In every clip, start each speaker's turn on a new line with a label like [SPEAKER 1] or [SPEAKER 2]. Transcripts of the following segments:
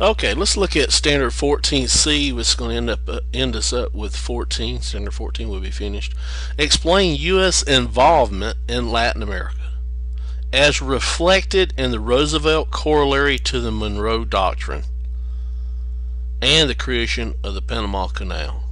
[SPEAKER 1] Okay, let's look at Standard 14C, which is going to end us up with 14. Standard 14 will be finished. Explain U.S. involvement in Latin America as reflected in the Roosevelt Corollary to the Monroe Doctrine and the creation of the Panama Canal.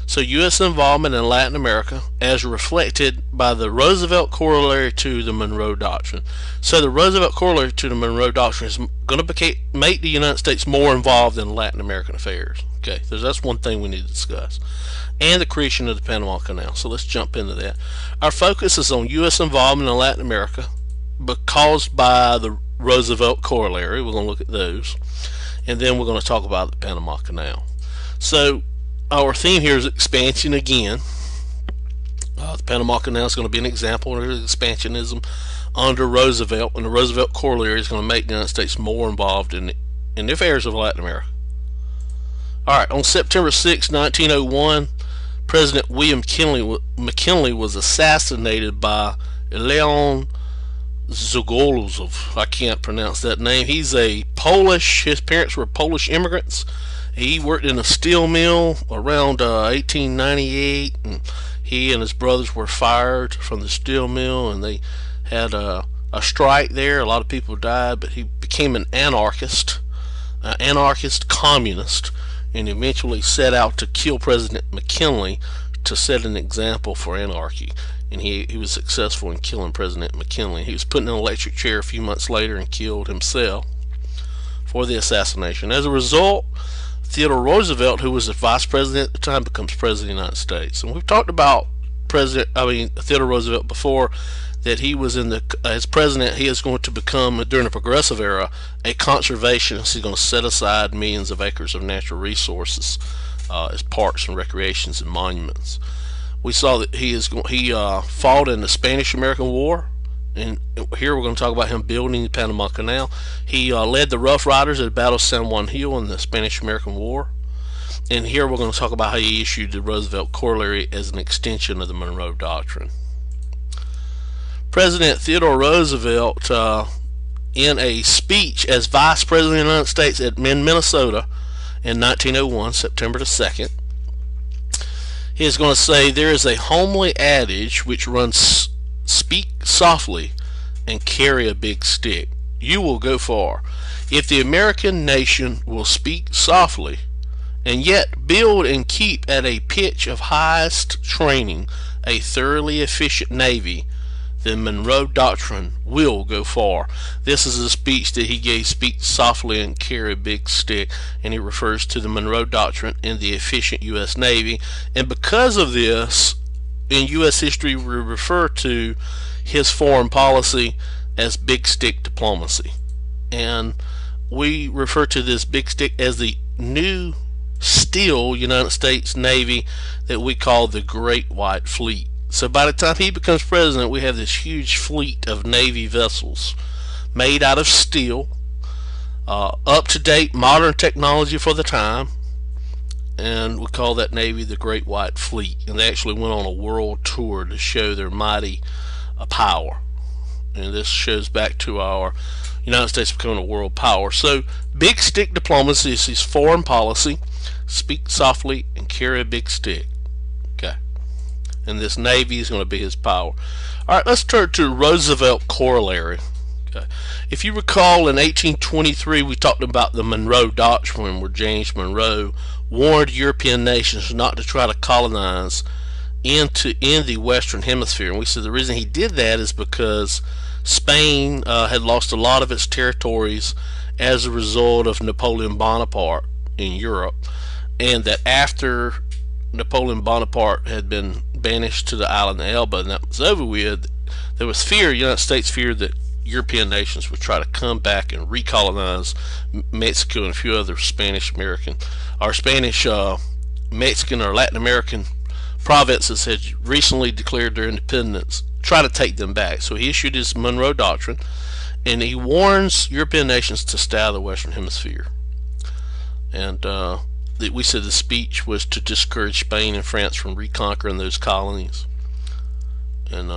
[SPEAKER 1] So U.S. involvement in Latin America as reflected by the Roosevelt Corollary to the Monroe Doctrine. So the Roosevelt Corollary to the Monroe Doctrine is going to make the United States more involved in Latin American affairs. Okay, so that's one thing we need to discuss. And the creation of the Panama Canal. So let's jump into that. Our focus is on U.S. involvement in Latin America caused by the Roosevelt Corollary. We're going to look at those. And then we're going to talk about the Panama Canal. So our theme here is expansion again. The Panama Canal is going to be an example of expansionism under Roosevelt, and the Roosevelt Corollary is going to make the United States more involved in the affairs of Latin America. Alright, on September 6, 1901, President William McKinley was assassinated by Leon Zagorolov. I can't pronounce that name. He's a Polish, his parents were Polish immigrants. He worked in a steel mill around 1898, and he and his brothers were fired from the steel mill, and they had a strike there. A lot of people died, but he became an anarchist communist, and eventually set out to kill President McKinley to set an example for anarchy. And he was successful in killing President McKinley. He was put in an electric chair a few months later and killed himself for the assassination. As a result, Theodore Roosevelt, who was the vice president at the time, becomes president of the United States. And we've talked about Theodore Roosevelt before, that he was as president, he is going to become, during the progressive era, a conservationist. He's going to set aside millions of acres of natural resources as parks and recreations and monuments. We saw that he fought in the Spanish-American War. And here we're going to talk about him building the Panama Canal. He led the Rough Riders at the Battle of San Juan Hill in the Spanish-American War. And here we're going to talk about how he issued the Roosevelt Corollary as an extension of the Monroe Doctrine. President Theodore Roosevelt, in a speech as Vice President of the United States in Minnesota in 1901, September the 2nd, he is going to say, "There is a homely adage which runs, speak softly and carry a big stick. You will go far. If the American nation will speak softly and yet build and keep at a pitch of highest training a thoroughly efficient navy, the Monroe Doctrine will go far." This is a speech that he gave, speak softly and carry a big stick, and he refers to the Monroe Doctrine and the efficient U.S. Navy. And because of this, in U.S. history, we refer to his foreign policy as big stick diplomacy. And we refer to this big stick as the new steel United States Navy that we call the Great White Fleet. So by the time he becomes president, we have this huge fleet of Navy vessels made out of steel, up-to-date modern technology for the time, and we call that Navy the Great White Fleet. And they actually went on a world tour to show their mighty power. And this shows back to our United States becoming a world power. So big stick diplomacy is his foreign policy. Speak softly and carry a big stick. Okay. And this Navy is going to be his power. Alright, let's turn to Roosevelt Corollary. Okay. If you recall, in 1823 we talked about the Monroe Doctrine, where James Monroe warned European nations not to try to colonize in the Western Hemisphere. And we said the reason he did that is because Spain had lost a lot of its territories as a result of Napoleon Bonaparte in Europe, and that after Napoleon Bonaparte had been banished to the island of Elba and that was over with, there was fear, the United States feared that European nations would try to come back and recolonize Mexico and a few other Spanish, Mexican, or Latin American provinces had recently declared their independence, try to take them back. So he issued his Monroe Doctrine, and he warns European nations to stay out of the Western Hemisphere. And we said the speech was to discourage Spain and France from reconquering those colonies. And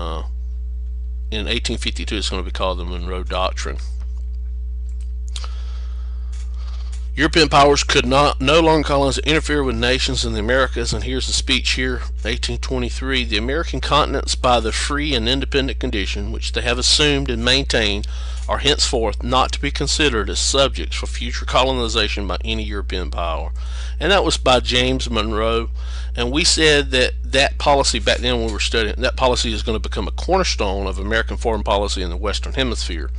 [SPEAKER 1] in 1852 it's going to be called the Monroe Doctrine. European powers could no longer colonize and interfere with nations in the Americas, and here's the speech here, 1823. The American continents, by the free and independent condition which they have assumed and maintained, are henceforth not to be considered as subjects for future colonization by any European power. And that was by James Monroe. And we said that that policy back then when we were studying, that policy is going to become a cornerstone of American foreign policy in the Western Hemisphere,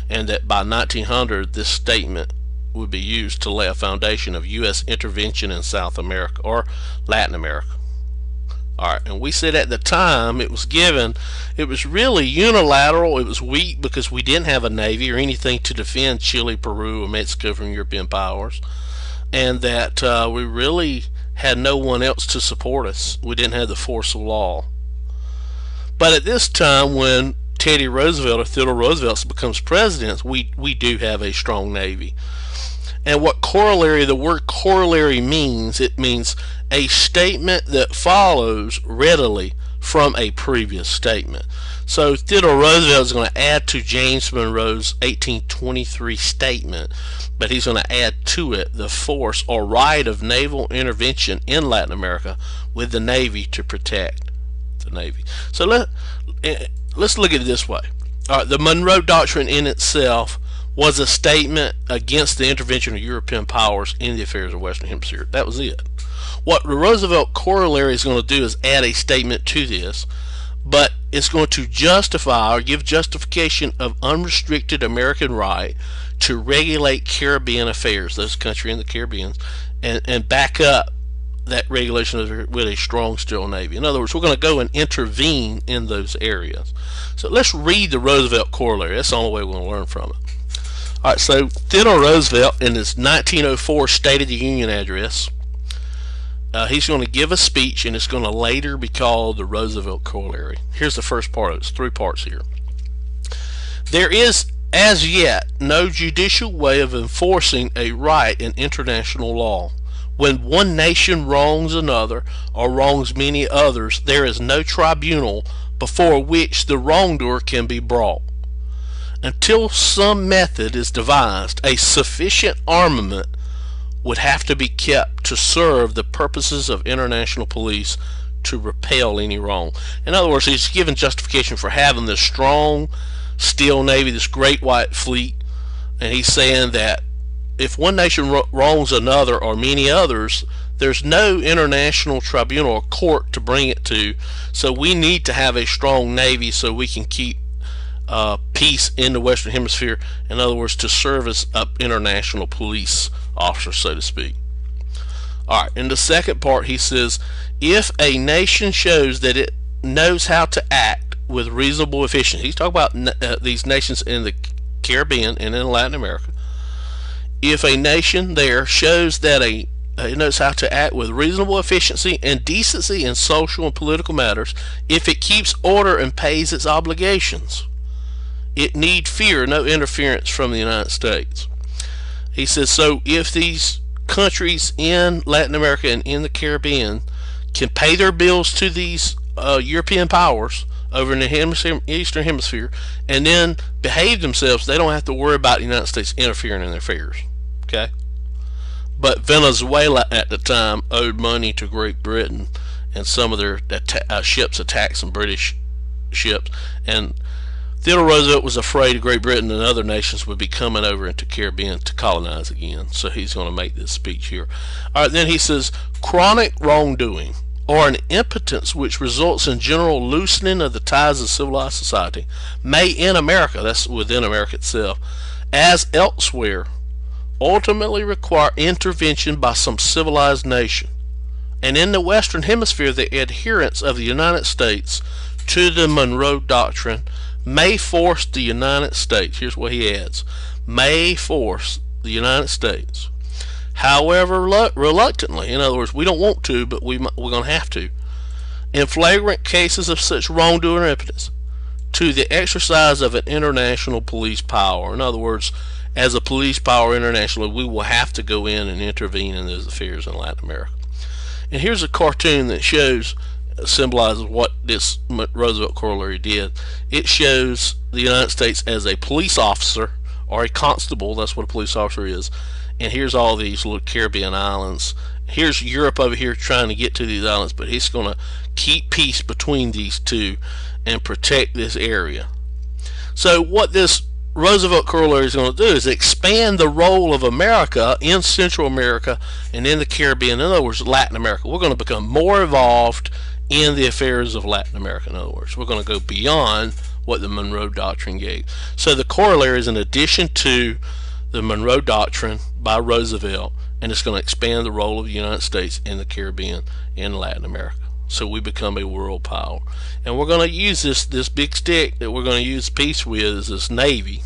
[SPEAKER 1] and that by 1900 this statement would be used to lay a foundation of U.S. intervention in South America or Latin America. Alright, and we said at the time it was given, it was really unilateral, it was weak because we didn't have a navy or anything to defend Chile, Peru, or Mexico from European powers, and that we really had no one else to support us. We didn't have the force of law. But at this time, when Teddy Roosevelt or Theodore Roosevelt becomes president, we do have a strong navy. And what corollary, the word corollary means, it means a statement that follows readily from a previous statement. So Theodore Roosevelt is going to add to James Monroe's 1823 statement, but he's going to add to it the force or right of naval intervention in Latin America with the Navy to protect the Navy. So let's look at it this way. The Monroe Doctrine in itself was a statement against the intervention of European powers in the affairs of the Western Hemisphere. That was it. What the Roosevelt Corollary is going to do is add a statement to this, but it's going to justify or give justification of unrestricted American right to regulate Caribbean affairs, those countries in the Caribbean, and back up that regulation with a strong steel navy. In other words, we're going to go and intervene in those areas. So let's read the Roosevelt Corollary. That's the only way we're going to learn from it. Alright, so Theodore Roosevelt in his 1904 State of the Union address, he's going to give a speech, and it's going to later be called the Roosevelt Corollary. Here's the first part of it. It's 3 parts here. There is as yet no judicial way of enforcing a right in international law. When one nation wrongs another or wrongs many others, there is no tribunal before which the wrongdoer can be brought. Until some method is devised, a sufficient armament would have to be kept to serve the purposes of international police to repel any wrong. In other words, he's given justification for having this strong steel navy, this great white fleet, and he's saying that if one nation wrongs another or many others, there's no international tribunal or court to bring it to, so we need to have a strong navy so we can keep peace in the Western Hemisphere. In other words, to serve as international police officers, so to speak. Alright, in the second part he says, if a nation shows that it knows how to act with reasonable efficiency, he's talking about these nations in the Caribbean and in Latin America. If a nation there shows that it knows how to act with reasonable efficiency and decency in social and political matters, if it keeps order and pays its obligations, it need fear no interference from the United States. He says, so if these countries in Latin America and in the Caribbean can pay their bills to these European powers over in the Eastern Hemisphere and then behave themselves, they don't have to worry about the United States interfering in their affairs. Okay? But Venezuela at the time owed money to Great Britain, and some of their ships attacked some British ships, and Theodore Roosevelt was afraid Great Britain and other nations would be coming over into Caribbean to colonize again, so he's going to make this speech here. Alright, then he says, chronic wrongdoing or an impotence which results in general loosening of the ties of civilized society may in America, that's within America itself, as elsewhere, ultimately require intervention by some civilized nation. And in the Western Hemisphere, the adherence of the United States to the Monroe Doctrine may force the United States, here's what he adds, may force the United States, however reluctantly, in other words, we don't want to, but we're going to have to, in flagrant cases of such wrongdoing or impotence, to the exercise of an international police power. In other words, as a police power internationally, we will have to go in and intervene in those affairs in Latin America. And here's a cartoon that symbolizes what this Roosevelt Corollary did. It shows the United States as a police officer or a constable, that's what a police officer is, and here's all these little Caribbean islands. Here's Europe over here trying to get to these islands, but he's going to keep peace between these two and protect this area. So what this Roosevelt Corollary is going to do is expand the role of America in Central America and in the Caribbean. In other words, Latin America. We're going to become more involved in the affairs of Latin America. In other words, we're going to go beyond what the Monroe Doctrine gave. So the corollary is in addition to the Monroe Doctrine by Roosevelt, and it's going to expand the role of the United States in the Caribbean and Latin America. So we become a world power. And we're going to use this big stick that we're going to use peace with is this Navy.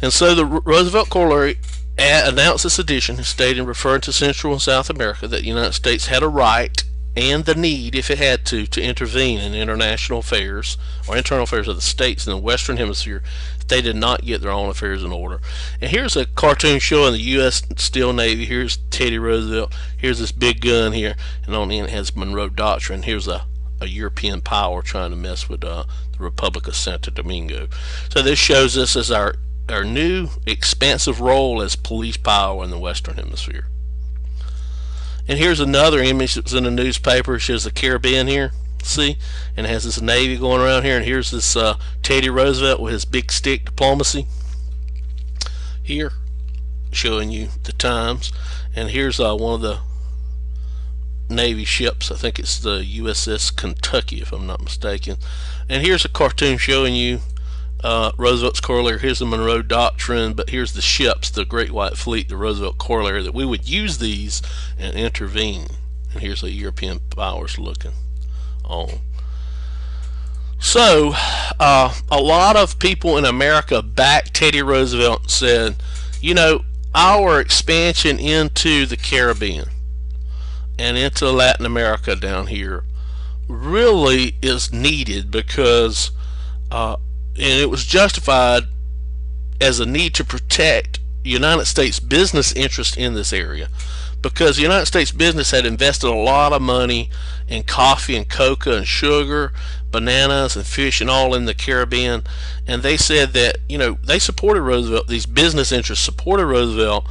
[SPEAKER 1] And so the Roosevelt Corollary announced this addition, stating, referring to Central and South America, that the United States had a right and the need, if it had to intervene in international affairs or internal affairs of the states in the Western Hemisphere if they did not get their own affairs in order. And here's a cartoon showing the U.S. Steel Navy. Here's Teddy Roosevelt. Here's this big gun here, and on the end it has Monroe Doctrine. Here's a European power trying to mess with the Republic of Santo Domingo. So this shows us as our new expansive role as police power in the Western Hemisphere. And here's another image that was in the newspaper. It shows the Caribbean here, see, and it has this Navy going around here. And here's this Teddy Roosevelt with his big stick diplomacy here, showing you the times. And here's one of the Navy ships. I think it's the USS Kentucky, if I'm not mistaken. And here's a cartoon showing you Roosevelt's Corollary. Here's the Monroe Doctrine, but here's the ships, the Great White Fleet, the Roosevelt Corollary, that we would use these and intervene. And here's the European powers looking on. So a lot of people in America backed Teddy Roosevelt and said, you know, our expansion into the Caribbean and into Latin America down here really is needed because and it was justified as a need to protect United States business interests in this area, because the United States business had invested a lot of money in coffee and cocoa and sugar, bananas and fish and all in the Caribbean. And they said that, you know, they supported Roosevelt, these business interests supported Roosevelt,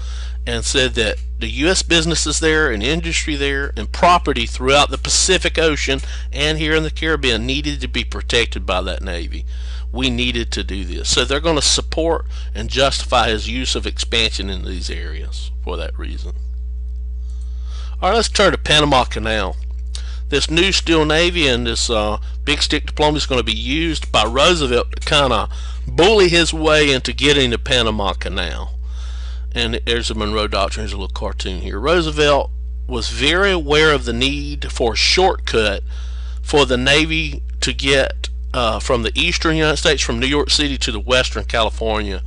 [SPEAKER 1] and said that the U.S. businesses there and industry there and property throughout the Pacific Ocean and here in the Caribbean needed to be protected by that Navy. We needed to do this. So they're going to support and justify his use of expansion in these areas for that reason. All right, let's turn to Panama Canal. This new Steel Navy and this big stick diplomacy is going to be used by Roosevelt to kind of bully his way into getting the Panama Canal. And there's the Monroe Doctrine. There's a little cartoon here. Roosevelt was very aware of the need for a shortcut for the Navy to get from the eastern United States, from New York City to the western California,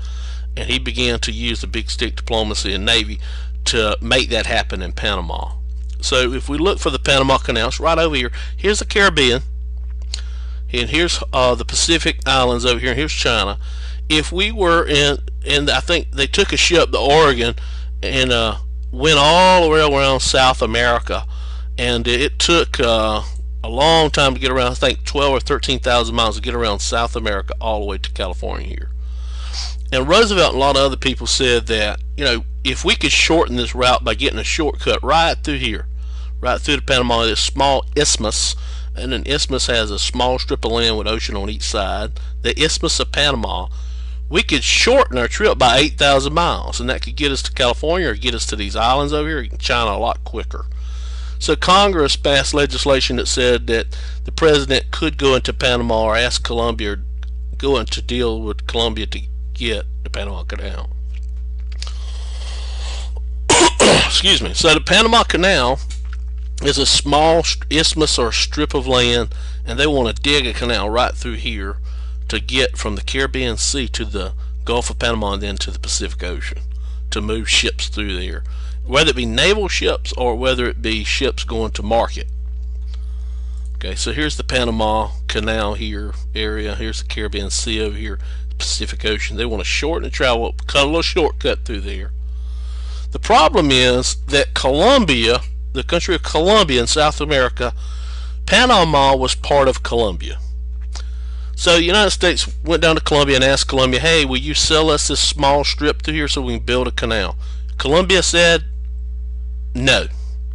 [SPEAKER 1] and he began to use the big stick diplomacy and Navy to make that happen in Panama. So if we look for the Panama Canal, it's right over here. Here's the Caribbean, and here's the Pacific Islands over here, and here's China. If we were in I think they took a ship, the Oregon, and went all the way around South America, and it took a long time to get around. I think 12 or 13,000 miles to get around South America all the way to California here. And Roosevelt and a lot of other people said that, you know, if we could shorten this route by getting a shortcut right through here, right through the Panama, this small isthmus, and an isthmus has a small strip of land with ocean on each side, the Isthmus of Panama, we could shorten our trip by 8,000 miles, and that could get us to California or get us to these islands over here in China a lot quicker. So Congress passed legislation that said that the president could go into Panama or ask Colombia or go into deal with Colombia to get the Panama Canal. Excuse me. So the Panama Canal is a small isthmus or strip of land, and they want to dig a canal right through here to get from the Caribbean Sea to the Gulf of Panama and then to the Pacific Ocean to move ships through there, whether it be naval ships or whether it be ships going to market. Okay, so here's the Panama Canal here area. Here's the Caribbean Sea over here, Pacific Ocean. They want to shorten the travel, cut a little shortcut through there. The problem is that Colombia, the country of Colombia in South America, Panama was part of Colombia. So the United States went down to Colombia and asked Colombia, hey, will you sell us this small strip through here so we can build a canal? Colombia said, no.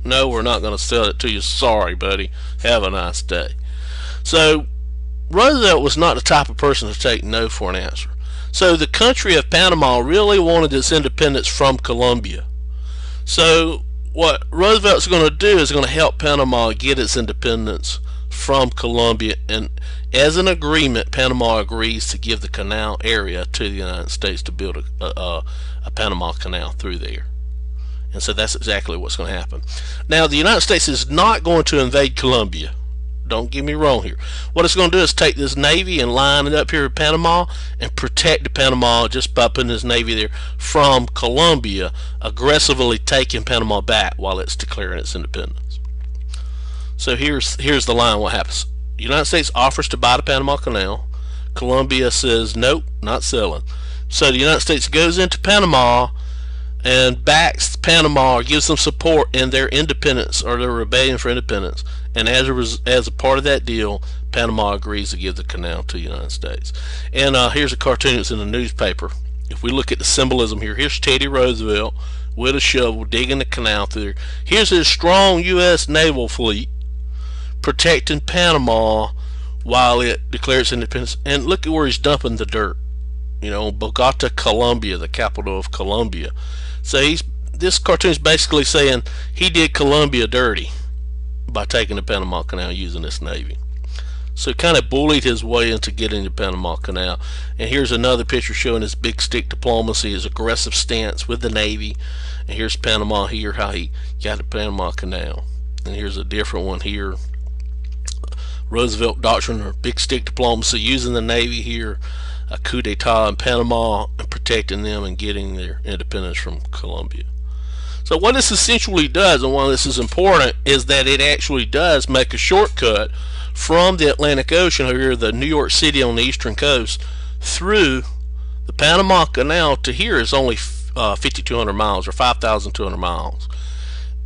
[SPEAKER 1] No, we're not going to sell it to you. Sorry, buddy. Have a nice day. So Roosevelt was not the type of person to take no for an answer. So the country of Panama really wanted its independence from Colombia. So what Roosevelt's going to do is going to help Panama get its independence from Colombia, and as an agreement, Panama agrees to give the canal area to the United States to build a Panama Canal through there. And so that's exactly what's going to happen. Now, the United States is not going to invade Colombia. Don't get me wrong here. What it's going to do is take this Navy and line it up here in Panama and protect Panama just by putting this Navy there from Colombia, aggressively taking Panama back while it's declaring its independence. So here's the line. What happens? The United States offers to buy the Panama Canal. Colombia says, nope, not selling. So the United States goes into Panama and backs Panama, or gives them support in their independence or their rebellion for independence. And as a part of that deal, Panama agrees to give the canal to the United States. And here's a cartoon that's in the newspaper. If we look at the symbolism here, here's Teddy Roosevelt with a shovel digging the canal through there. Here's his strong U.S. naval fleet protecting Panama while it declares independence. And look at where he's dumping the dirt. You know, Bogota, Colombia, the capital of Colombia. So this cartoon is basically saying he did Colombia dirty by taking the Panama Canal using this Navy. So he kind of bullied his way into getting the Panama Canal. And here's another picture showing his big stick diplomacy, his aggressive stance with the Navy. And here's Panama here, how he got the Panama Canal. And here's a different one here. Roosevelt Doctrine, or big stick diplomacy, using the Navy here, a coup d'etat in Panama, and protecting them and getting their independence from Colombia. So what this essentially does, and why this is important, is that it actually does make a shortcut from the Atlantic Ocean here, the New York City on the eastern coast, through the Panama Canal to here is only 5,200 miles or 5,200 miles.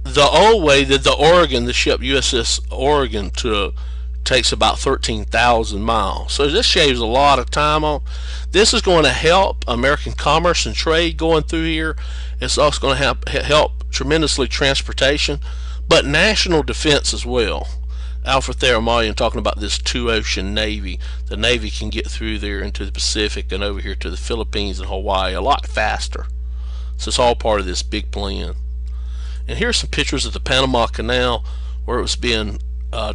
[SPEAKER 1] The old way that the ship USS Oregon takes about 13,000 miles. So this shaves a lot of time on. This is going to help American commerce and trade going through here. It's also going to help tremendously transportation, but national defense as well. Alfred Thelmalian talking about this two-ocean Navy. The Navy can get through there into the Pacific and over here to the Philippines and Hawaii a lot faster. So it's all part of this big plan. And here's some pictures of the Panama Canal where it was being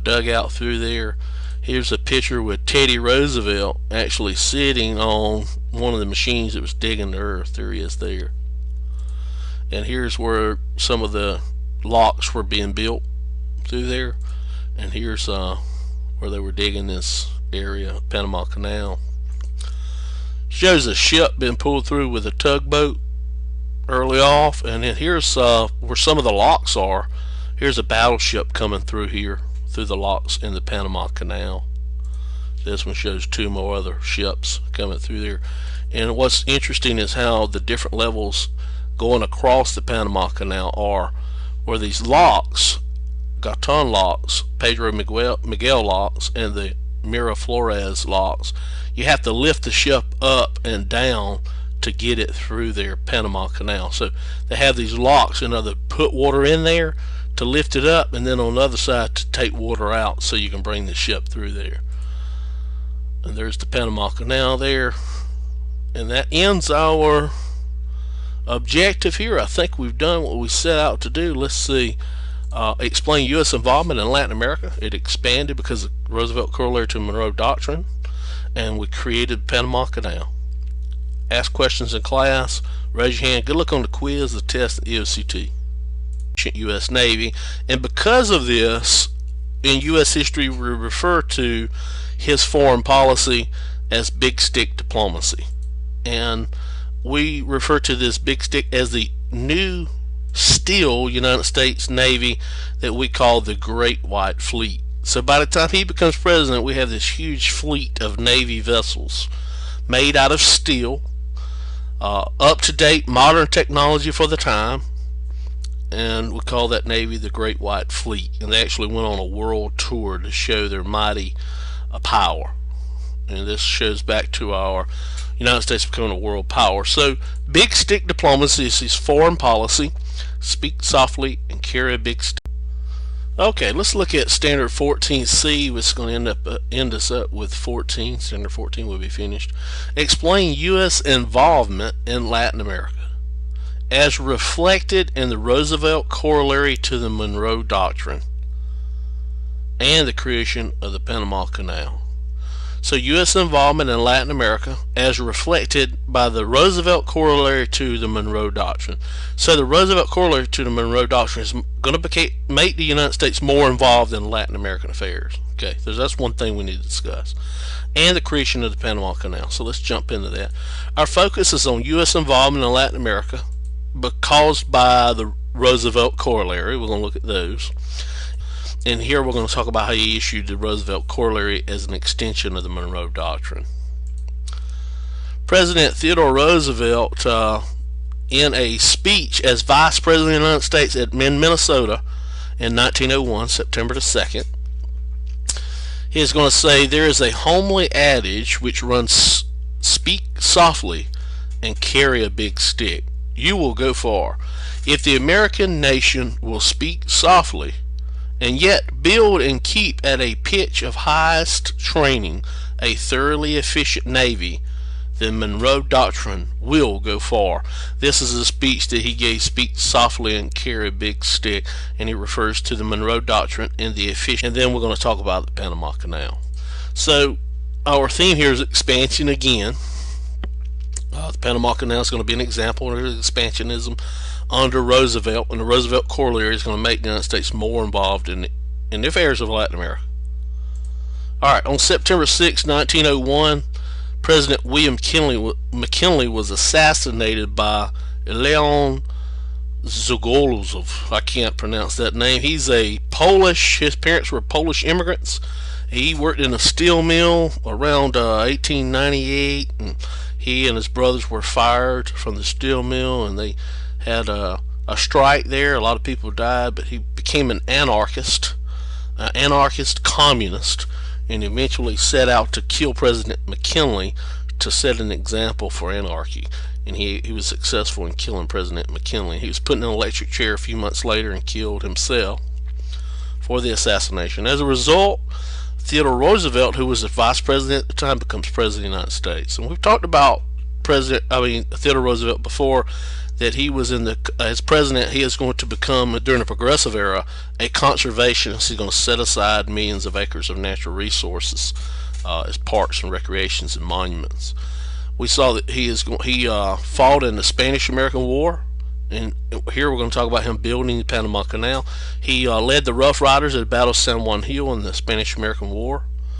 [SPEAKER 1] dug out through there. Here's a picture with Teddy Roosevelt actually sitting on one of the machines that was digging the earth. There he is there. And here's where some of the locks were being built through there. And here's where they were digging this area, Panama Canal. Shows a ship being pulled through with a tugboat early off. And then here's where some of the locks are. Here's a battleship coming through here, through the locks in the Panama Canal. This one shows two more other ships coming through there. And what's interesting is how the different levels going across the Panama Canal are, where these locks, Gaton locks, Pedro Miguel locks, and the Miraflores locks, you have to lift the ship up and down to get it through their Panama Canal. So they have these locks, they put water in there to lift it up, and then on the other side to take water out so you can bring the ship through there. And there's the Panama Canal there, and that ends our objective here. I think we've done what we set out to do. Let's see. Explain U.S. involvement in Latin America. It expanded because of Roosevelt Corollary to Monroe Doctrine, and we created Panama Canal. Ask questions in class. Raise your hand. Good luck on the quiz, the test, the EOCT. U.S. Navy, and because of this, in U.S. history we refer to his foreign policy as big stick diplomacy, and we refer to this big stick as the new steel United States Navy that we call the Great White Fleet. So by the time he becomes president, we have this huge fleet of Navy vessels made out of steel, up-to-date modern technology for the time, and we call that Navy the Great White Fleet. And they actually went on a world tour to show their mighty power. and this shows back to our United States becoming a world power. So big stick diplomacy is foreign policy. Speak softly and carry a big stick. Okay, let's look at Standard 14C, which is going to end us up with 14. Standard 14 will be finished. Explain U.S. involvement in Latin America as reflected in the Roosevelt Corollary to the Monroe Doctrine and the creation of the Panama Canal. So U.S. involvement in Latin America as reflected by the Roosevelt Corollary to the Monroe Doctrine. So the Roosevelt Corollary to the Monroe Doctrine is going to make the United States more involved in Latin American affairs. Okay, so that's one thing we need to discuss. And the creation of the Panama Canal. So let's jump into that. Our focus is on U.S. involvement in Latin America, but caused by the Roosevelt Corollary. We're going to look at those. And here we're going to talk about how he issued the Roosevelt Corollary as an extension of the Monroe Doctrine. President Theodore Roosevelt, in a speech as Vice President of the United States in Minnesota in 1901, September the 2nd, he is going to say, there is a homely adage which runs, speak softly and carry a big stick. You will go far. If the American nation will speak softly and yet build and keep at a pitch of highest training a thoroughly efficient Navy, the Monroe Doctrine will go far. This is a speech that he gave, speak softly and carry a big stick, and he refers to the Monroe Doctrine and the efficient. And then we're going to talk about the Panama Canal. So our theme here is expansion again. The Panama Canal is going to be an example of expansionism under Roosevelt, and the Roosevelt Corollary is going to make the United States more involved in the affairs of Latin America. Alright, on September 6, 1901, President William McKinley was assassinated by Leon Zagorolov. I can't pronounce that name. He's a Polish, his parents were Polish immigrants. He worked in a steel mill around 1898, and he and his brothers were fired from the steel mill, and they had a strike there. A lot of people died, but he became an anarchist communist, and eventually set out to kill President McKinley to set an example for anarchy. And he was successful in killing President McKinley. He was put in an electric chair a few months later and killed himself for the assassination. As a result, Theodore Roosevelt, who was the vice president at the time, becomes president of the United States. And we've talked about Theodore Roosevelt before, that he was as president, he is going to become, during the progressive era, a conservationist. He's going to set aside millions of acres of natural resources as parks and recreations and monuments. We saw that he fought in the Spanish-American War, and here we're going to talk about him building the Panama Canal. He led the Rough Riders at the Battle of San Juan Hill in the Spanish-American War.